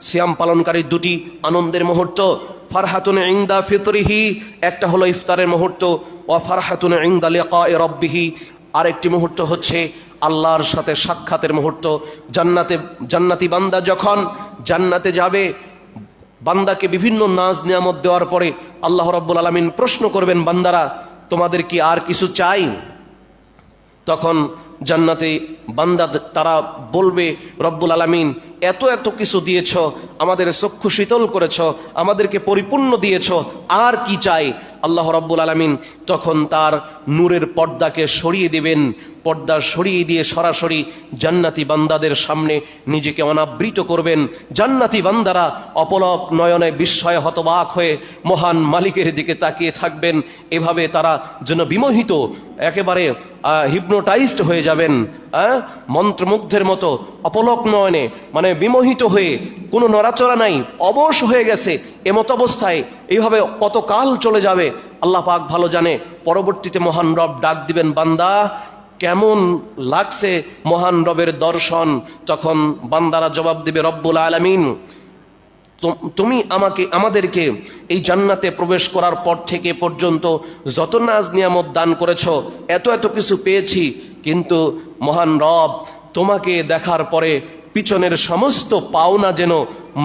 সিয়াম পালনকারীর দুটি আনন্দের মুহূর্ত, ফারহাতুন ইনদা ফিতরিহি, একটা হলো ইফতারের মুহূর্ত, ওয়া ফারহাতুন ইনদা লিকাই রাব্বিহি, আরেকটি মুহূর্ত হচ্ছে আল্লাহর সাথে সাক্ষাতের মুহূর্ত। জান্নাতি বান্দা যখন জান্নাতে যাবে, বান্দাকে বিভিন্ন নাজ নিয়ামত দেওয়ার পরে আল্লাহ রাব্বুল আলামিন প্রশ্ন করবেন, বান্দারা তোমাদের কি আর কিছু চাই? তখন জান্নাতে বান্দা তারা বলবে, রব্বুল আলামিন এত এত কিছু দিয়েছ, আমাদের চক্ষু শীতল করেছ, আমাদেরকে পরিপূর্ণ দিয়েছ, আর কি চাই? আল্লাহ রাব্বুল আলামিন তখন তার নূরের পর্দাকে সরিয়ে দিবেন, পর্দা সরিয়ে দিয়ে সরাসরি জান্নাতি বান্দাদের সামনে নিজেকে অনাবৃত করবেন। জান্নাতি বান্দারা অপলক নয়নে বিস্ময়ে হতবাক হয়ে মহান মালিকের দিকে তাকিয়ে থাকবেন। এভাবে তারা যেন বিমোহিত, একেবারে হিপনোটাইজড হয়ে যাবেন, মন্ত্রমুগ্ধের মতো অপলক নয়নে, মানে বিমোহিত হয়ে, কোনো নড়াচড়া নাই, অবশ হয়ে গেছে এমত অবস্থায়। এইভাবে কত কাল চলে যাবে আল্লাহ পাক ভালো জানে। পরবর্তীতে মহান রব ডাক দিবেন, বান্দা কেমন লাগছে মহান রবের দর্শন? তখন বান্দারা জবাব দিবে, রব্বুল আলামিন তুমি আমাদেরকে এই জান্নাতে প্রবেশ করার পর থেকে পর্যন্ত যত নাজ নিয়ামত দান করেছ, এত এত কিছু পেয়েছি, কিন্তু মহান রব তোমাকে দেখার পরে পিছনের সমস্ত পাওনা যেন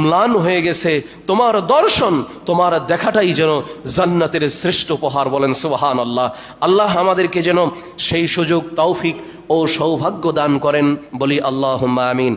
ম্লান হয়ে গেছে। তোমার দর্শন, তোমার দেখাটাই যেন জান্নাতের শ্রেষ্ঠ উপহার। বলেন সুবহানাল্লাহ। আল্লাহ আমাদেরকে যেন সেই সুযোগ, তৌফিক ও সৌভাগ্য দান করেন, বলি আল্লাহুম্মা আমিন।